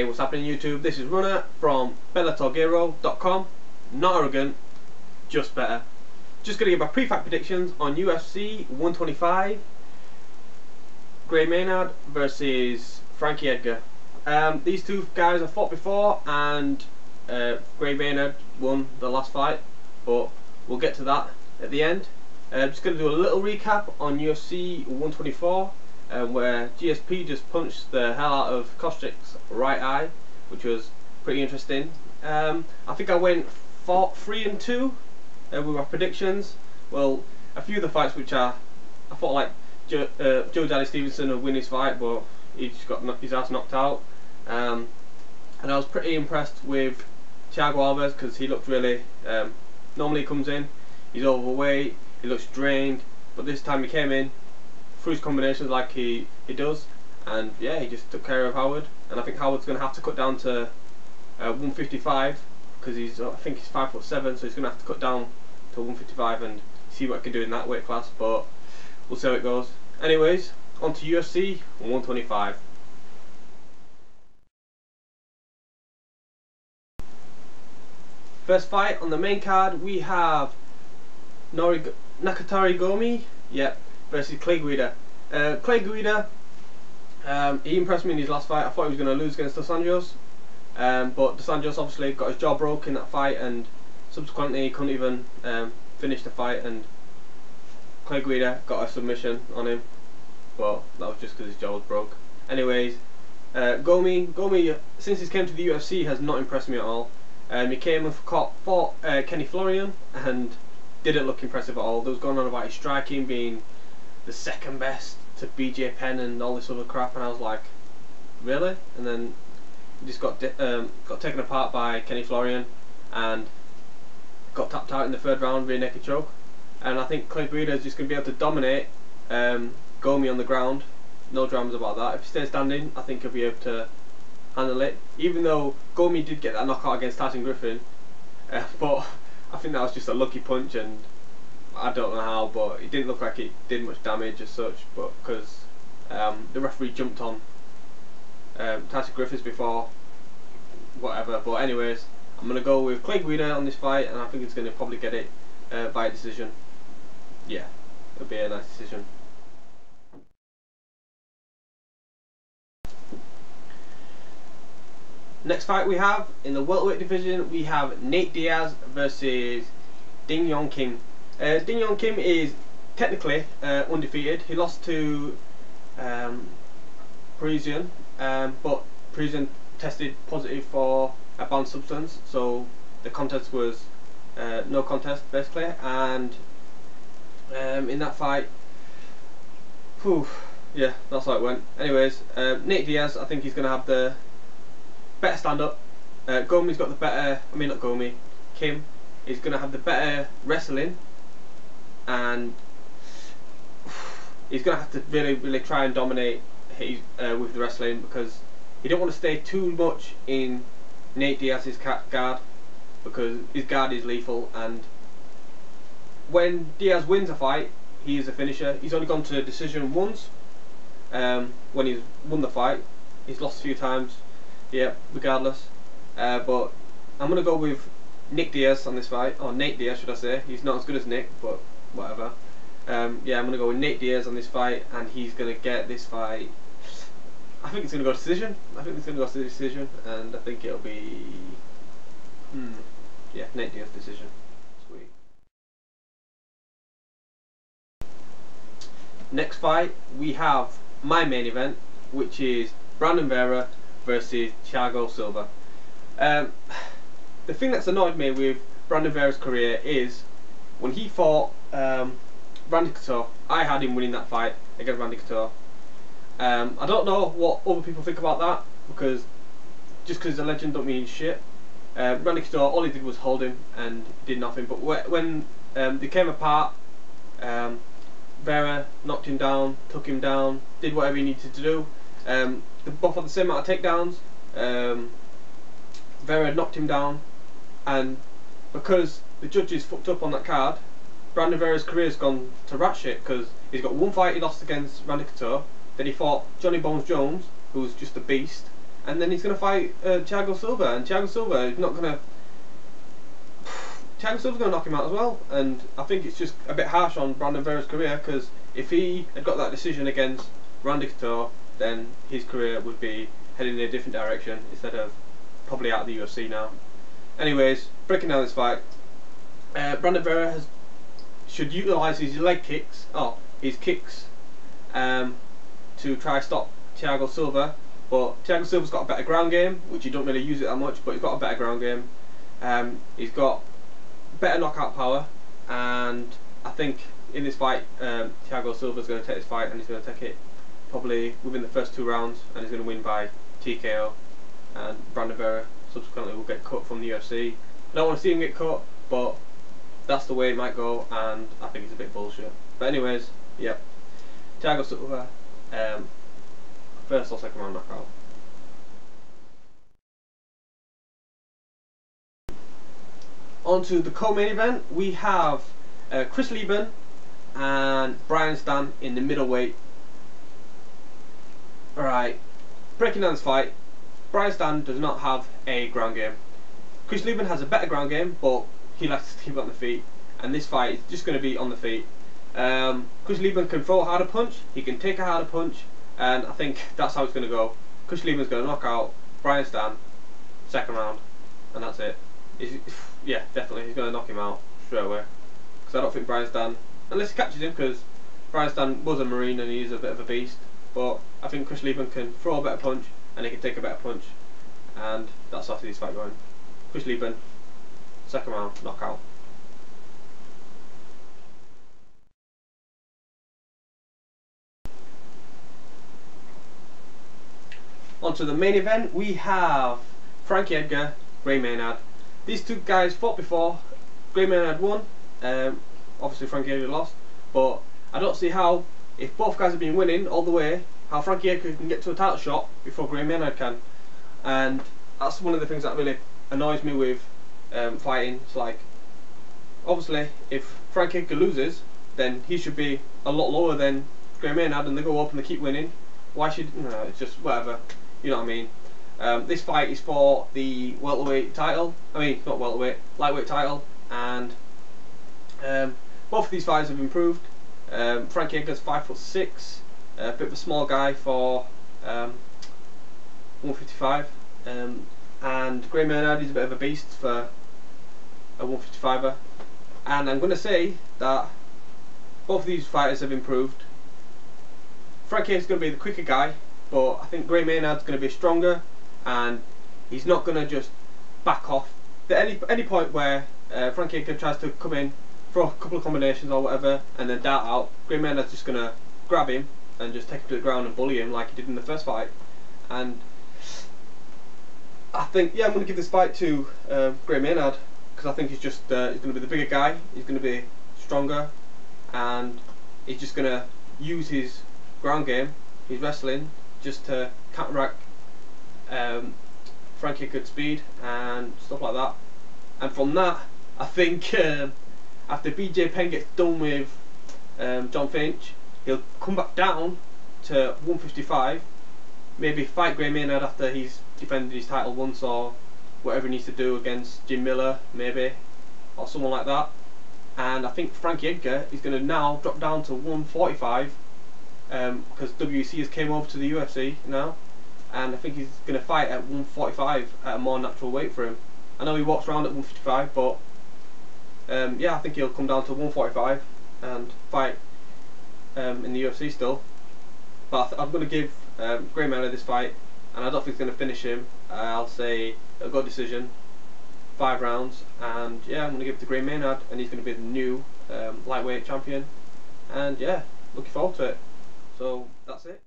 Hey, what's happening YouTube? This is Runner from BellatorGero.com. Not arrogant, just better. Just going to give my pre-fight predictions on UFC 125. Maynard versus Frankie Edgar. These two guys have fought before, and Maynard won the last fight, but we'll get to that at the end. Just going to do a little recap on UFC 124. Where GSP just punched the hell out of Kostrik's right eye, which was pretty interesting. I think I went 3-2 with my predictions. Well, a few of the fights which I thought like Joe Daddy Stevenson would win his fight, but he just got his ass knocked out. And I was pretty impressed with Thiago Alves because he looked really. Normally he comes in, he's overweight, he looks drained, but this time he came in through his combinations like he does, and yeah, he just took care of Howard. And I think Howard's going to have to cut down to 155 because I think he's 5'7", so he's going to have to cut down to 155 and see what he can do in that weight class, but we'll see how it goes. Anyways, on to UFC 125. First fight on the main card, we have Nakatari Gomi, versus Guida. Guida, he impressed me in his last fight. I thought he was going to lose against Dos Anjos, but Dos Anjos obviously got his jaw broke in that fight, and subsequently he couldn't even finish the fight, and Guida got a submission on him, but that was just because his jaw was broke. Anyways, Gomi, since he came to the UFC, has not impressed me at all. He came and fought Kenny Florian and didn't look impressive at all. There was going on about his striking being the second best to BJ Penn and all this other crap, and I was like, really? And then he just got taken apart by Kenny Florian and got tapped out in the third round rear naked choke. And I think Guida is just going to be able to dominate Gomi on the ground. No dramas about that. If he stays standing, I think he'll be able to handle it. Even though Gomi did get that knockout against Tyson Griffin, but I think that was just a lucky punch, and I don't know how, but it didn't look like it did much damage as such, but because the referee jumped on Tyson Griffiths before, whatever. But anyways, I'm going to go with Guida on this fight, and I think it's going to probably get it by decision. Yeah, it'll be a nice decision. Next fight we have in the welterweight division, we have Nate Diaz versus Ding Yong Kim. Ding Yong Kim is technically undefeated. He lost to Parisian, but Parisian tested positive for a banned substance, so the contest was no contest basically. And in that fight, yeah, that's how it went. Anyways, Nate Diaz, I think he's going to have the better stand up. Gomi's got the better, not Gomi, Kim is going to have the better wrestling, and he's going to have to really try and dominate with the wrestling, because he don't want to stay too much in Nate Diaz's guard, because his guard is lethal, and when Diaz wins a fight, he is a finisher. He's only gone to decision once when he's won the fight. He's lost a few times, yeah, regardless. But I'm going to go with Nick Diaz on this fight, or Nate Diaz should I say. He's not as good as Nick, but whatever. Yeah, I'm going to go with Nate Diaz on this fight, and he's going to get this fight. I think it's going to go to decision. I think it's going to go to decision, and I think it'll be yeah, Nate Diaz decision. Sweet. Next fight we have my main event, which is Brandon Vera versus Thiago Silva. The thing that's annoyed me with Brandon Vera's career is when he fought Randy Couture, I had him winning that fight against Randy Couture. I don't know what other people think about that, because just because he's a legend don't mean shit. Randy Couture, all he did was hold him and did nothing, but when they came apart, Vera knocked him down, took him down, did whatever he needed to do. They both had the same amount of takedowns. Vera knocked him down, and because the judges fucked up on that card, Brandon Vera's career's gone to rat shit, because he's got one fight he lost against Randy Couture, then he fought Johnny Bones Jones, who was just a beast, and then he's going to fight Thiago Silva, and Thiago Silva is not going to. Thiago Silva's going to knock him out as well, and I think it's just a bit harsh on Brandon Vera's career, because if he had got that decision against Randy Couture, then his career would be heading in a different direction instead of probably out of the UFC now. Anyways, breaking down this fight, Brandon Vera should utilise his leg kicks, his kicks, to try stop Thiago Silva. But Thiago Silva's got a better ground game, which he don't really use it that much, but he's got a better ground game. He's got better knockout power, and I think in this fight, Thiago Silva's going to take this fight, and he's going to take it probably within the first 2 rounds, and he's going to win by TKO. And Brandon Vera subsequently will get cut from the UFC. I don't want to see him get cut, but that's the way it might go, and I think it's a bit bullshit. But anyways, yep, Thiago Silva, first or second round knockout. On to the co-main event, we have Leben and Stann in the middleweight. Alright, breaking down this fight, Stann does not have a ground game. Leben has a better ground game, but he likes to keep it on the feet, and this fight is just going to be on the feet. Leben can throw a harder punch, he can take a harder punch, and I think that's how it's going to go. Leben's going to knock out Stann, second round, and that's it. Yeah, definitely, he's going to knock him out straight away. Because I don't think Stann, unless he catches him, because Stann was a Marine and he's a bit of a beast, but I think Leben can throw a better punch, and he can take a better punch, and that's how I see this fight going. Leben, second round, knockout. On to the main event, we have Frankie Edgar, Maynard. These two guys fought before. Maynard won. Obviously Frankie Edgar lost, but I don't see how, if both guys have been winning all the way, how Frankie Edgar can get to a title shot before Maynard can. And that's one of the things that really annoys me with fighting. It's like, obviously if Frankie Edgar loses, then he should be a lot lower than Maynard, and they go up and they keep winning. Why should, it's just whatever, you know what I mean. This fight is for the welterweight title, not welterweight, lightweight title, and both of these fighters have improved. Frankie Edgar's 5'6", a bit of a small guy for 155, and Maynard is a bit of a beast for a 155er. And I'm going to say that both of these fighters have improved. Frankie is going to be the quicker guy, but I think Maynard's going to be stronger, and he's not going to just back off. At any point where Frankie Edgar tries to come in, throw a couple of combinations or whatever, and then dart out, Maynard's just going to grab him and just take him to the ground and bully him like he did in the first fight. And I think, I'm going to give this fight to Maynard, because I think he's just he's going to be the bigger guy, he's going to be stronger, and he's just going to use his ground game, his wrestling, just to counteract Frankie Edgar's speed and stuff like that. And from that, I think after BJ Penn gets done with John Finch, he'll come back down to 155, maybe fight Maynard after he's defended his title once, or whatever he needs to do against Jim Miller maybe, or someone like that. And I think Frankie Edgar is going to now drop down to 145, because WEC has came over to the UFC now, and I think he's going to fight at 145 at a more natural weight for him. I know he walks around at 155, but I think he'll come down to 145 and fight in the UFC still. But I'm going to give Maynard this fight, and I don't think he's going to finish him. I'll say a good decision, 5 rounds, and I'm going to give it to Maynard, and he's going to be the new lightweight champion, and looking forward to it. So that's it.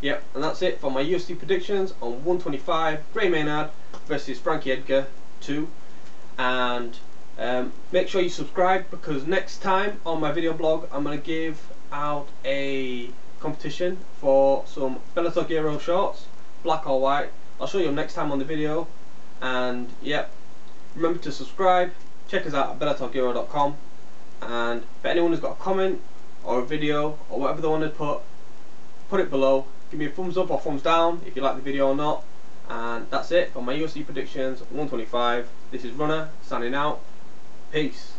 Yep, and that's it for my UFC predictions on 125, Maynard versus Frankie Edgar 2. And make sure you subscribe, because next time on my video blog I'm going to give out a competition for some Bellator Giro shorts, black or white. I'll show you them next time on the video. And remember to subscribe, check us out at bellatorgiro.com, and if anyone has got a comment or a video or whatever they want to put, put it below. Give me a thumbs up or thumbs down if you like the video or not. And that's it for my UFC predictions 125. This is Runner signing out. Peace.